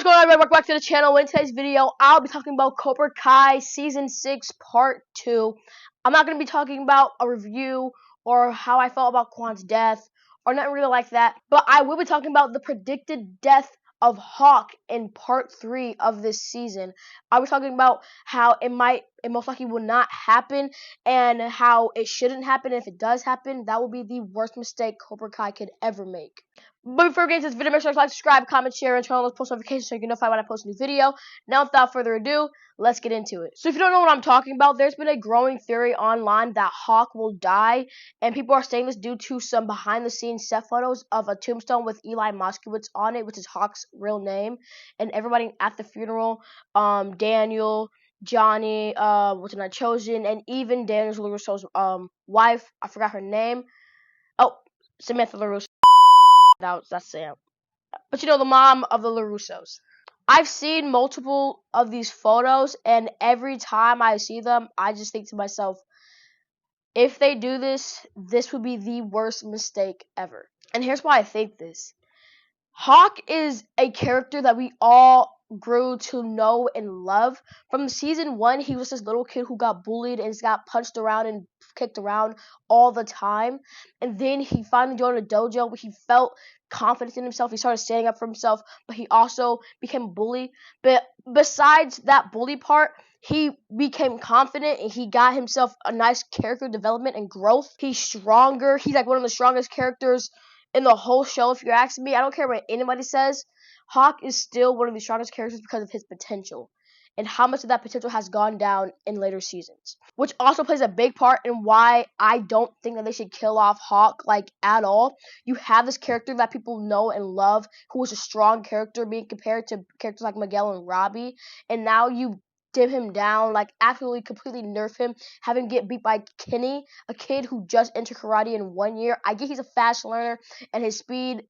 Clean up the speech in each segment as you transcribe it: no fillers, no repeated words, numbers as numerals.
What's going on, everybody? Welcome back to the channel. In today's video, I'll be talking about Cobra Kai Season 6 Part 2. I'm not going to be talking about a review or how I felt about Kwon's death or nothing really like that, but I will be talking about the predicted death of Hawk in Part 3 of this season. I was talking about how it most likely will not happen and how it shouldn't happen. And if it does happen, that will be the worst mistake Cobra Kai could ever make. But before we get into this video, make sure to like, subscribe, comment, share, and turn on those post notifications so you can notify when I post a new video. Now, without further ado, let's get into it. So if you don't know what I'm talking about, there's been a growing theory online that Hawk will die, and people are saying this due to some behind-the-scenes set photos of a tombstone with Eli Moskowitz on it, which is Hawk's real name, and everybody at the funeral, Daniel, Johnny, Chosen, and even Daniel LaRusso's wife, I forgot her name. Oh, Samantha LaRusso. That's Sam. But you know, the mom of the LaRussos. I've seen multiple of these photos, and every time I see them, I just think to myself, if they do this, this would be the worst mistake ever. And here's why I think this. Hawk is a character that we all grew to know and love. From season 1, he was this little kid who got bullied and got punched around and kicked around all the time. And then he finally joined a dojo where he felt confident in himself. He started standing up for himself, but he also became a bully. But besides that bully part, he became confident and he got himself a nice character development and growth. He's stronger. He's like one of the strongest characters in the whole show, if you're asking me. I don't care what anybody says. Hawk is still one of the strongest characters because of his potential and how much of that potential has gone down in later seasons, which also plays a big part in why I don't think that they should kill off Hawk at all. You have this character that people know and love who is a strong character being compared to characters like Miguel and Robbie, and now you dim him down, absolutely completely nerf him, have him get beat by Kenny, a kid who just entered karate in 1 year. I get he's a fast learner and his speed,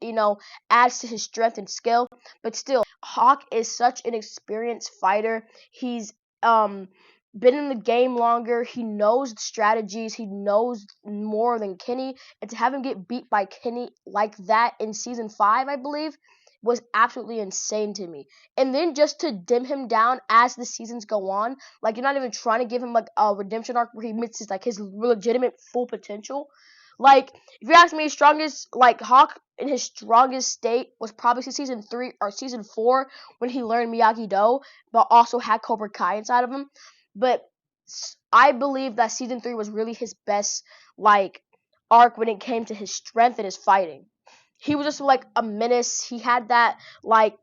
adds to his strength and skill, but still, Hawk is such an experienced fighter. He's been in the game longer. He knows strategies. He knows more than Kenny, and to have him get beat by Kenny like that in season 5, I believe, was absolutely insane to me. And then just to dim him down as the seasons go on, you're not even trying to give him a redemption arc where he meets his legitimate full potential. If you ask me, his strongest Hawk in his strongest state was probably season 3 or season 4 when he learned Miyagi-Do, but also had Cobra Kai inside of him. But I believe that season 3 was really his best arc when it came to his strength and his fighting. He was just a menace. He had that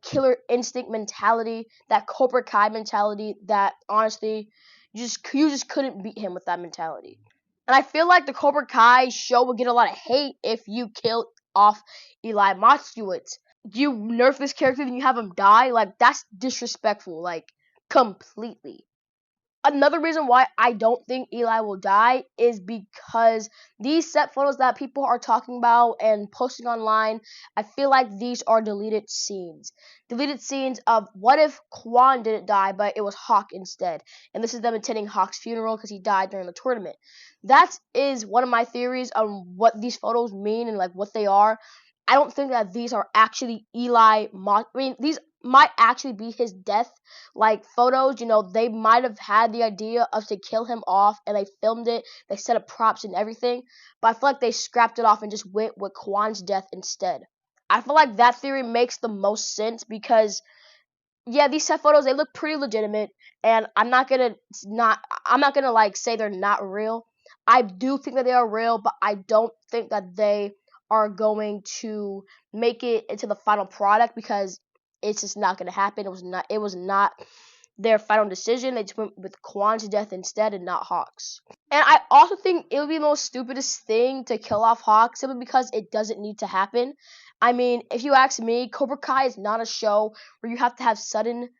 killer instinct mentality, that Cobra Kai mentality that honestly you just couldn't beat him with that mentality. And I feel like the Cobra Kai show would get a lot of hate if you kill off Eli Moskowitz. You nerf this character and you have him die, that's disrespectful, completely. Another reason why I don't think Eli will die is because these set photos that people are talking about and posting online, I feel like these are deleted scenes. Deleted scenes of what if Kwon didn't die, but it was Hawk instead. And this is them attending Hawk's funeral because he died during the tournament. That is one of my theories on what these photos mean and what they are. I don't think that these are actually these might actually be his death photos. They might have had the idea of to kill him off and they filmed it, they set up props and everything, but I feel like they scrapped it off and just went with Kwon's death instead. I feel like that theory makes the most sense because these set photos, they look pretty legitimate, and I'm not gonna say they're not real. I do think that they are real, but I don't think that they are going to make it into the final product because it's just not going to happen. It was not their final decision. They just went with Kwon's death instead and not Hawk's. And I also think it would be the most stupidest thing to kill off Hawk simply because it doesn't need to happen. I mean, if you ask me, Cobra Kai is not a show where you have to have sudden,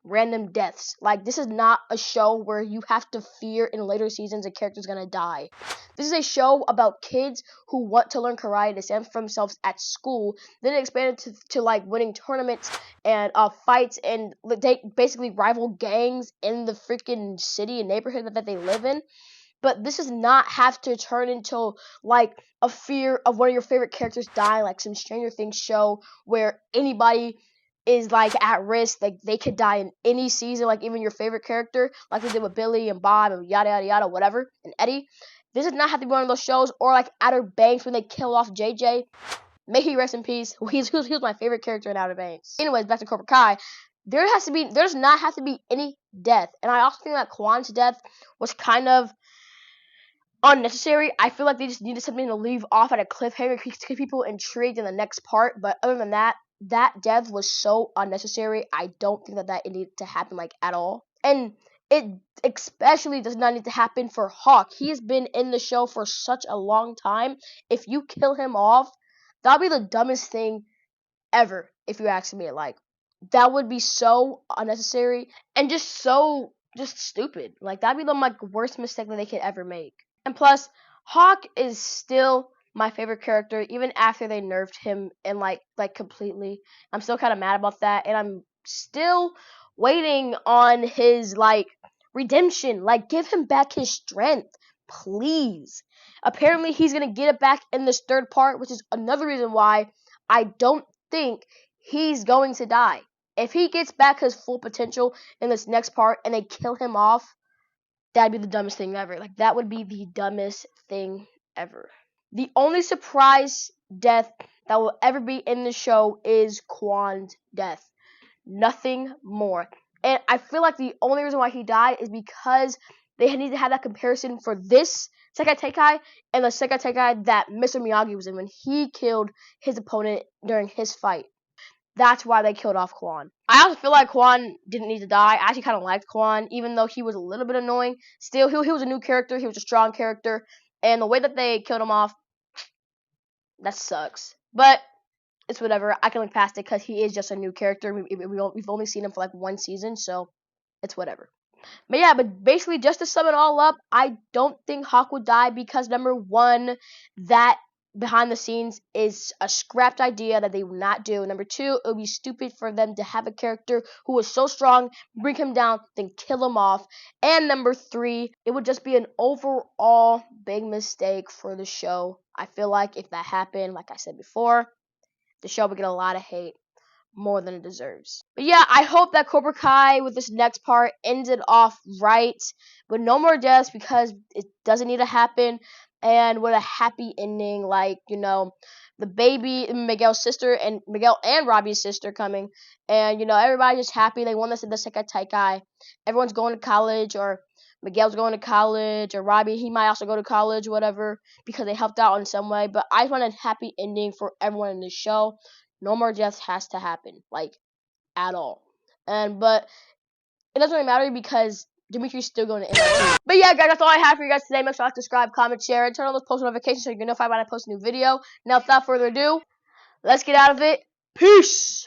random deaths. This is not a show where you have to fear in later seasons a character's gonna die. This is a show about kids who want to learn karate to stand for themselves at school. Then it expanded to winning tournaments and fights, and they basically rival gangs in the freaking city and neighborhood that they live in. But this does not have to turn into a fear of one of your favorite characters dying, like some Stranger Things show where anybody is like at risk. Like they could die in any season, like even your favorite character, like they did with Billy and Bob and yada yada yada, whatever, and Eddie. This does not have to be one of those shows, or like Outer Banks when they kill off JJ. May he rest in peace. He was my favorite character in Outer Banks. Anyways, back to Cobra Kai. There does not have to be any death, and I also think that Kwon's death was kind of unnecessary. I feel like they just needed something to leave off at a cliffhanger to keep people intrigued in the next part. But other than that, that death was so unnecessary. I don't think that needed to happen like at all. And it especially does not need to happen for Hawk. He has been in the show for such a long time. If you kill him off, that'll be the dumbest thing ever, if you ask me. Like, that would be so unnecessary and just stupid. Like, that'd be the worst mistake that they could ever make. And plus, Hawk is still my favorite character, even after they nerfed him and like completely. I'm still kind of mad about that, and I'm still waiting on his redemption. Like, give him back his strength, please. Apparently, he's gonna get it back in this third part, which is another reason why I don't think he's going to die. If he gets back his full potential in this next part and they kill him off, that'd be the dumbest thing ever. Like, that would be the dumbest thing ever. The only surprise death that will ever be in the show is Kwon's death. Nothing more. And I feel like the only reason why he died is because they need to have that comparison for this Sekai Teikai and the Sekai Teikai that Mr. Miyagi was in when he killed his opponent during his fight. That's why they killed off Kwon. I also feel like Kwon didn't need to die. I actually kind of liked Kwon, even though he was a little bit annoying. Still, he was a new character. He was a strong character. And the way that they killed him off, that sucks. But it's whatever. I can look past it because he is just a new character. We've only seen him for one season, so it's whatever. But yeah, but basically, just to sum it all up, I don't think Hawk would die because, number one, that behind the scenes is a scrapped idea that they would not do. Number two, it would be stupid for them to have a character who was so strong, bring him down, then kill him off. And number three, it would just be an overall big mistake for the show. I feel like if that happened, like I said before, the show would get a lot of hate, more than it deserves. But yeah, I hope that Cobra Kai with this next part ends it off right, with no more deaths because it doesn't need to happen, and with a happy ending, like, the baby, Miguel's sister, and Miguel and Robbie's sister coming, and everybody's just happy. They won the Sekai Teikai. Everyone's going to college, or Miguel's going to college, or Robbie, he might also go to college, whatever, because they helped out in some way. But I just want a happy ending for everyone in this show. No more deaths has to happen, at all. But it doesn't really matter because Dimitri's still going to MIT. But yeah, guys, that's all I have for you guys today. Make sure to like, subscribe, comment, share, and turn on those post notifications so you get notified when I post a new video. Now, without further ado, let's get out of it. Peace!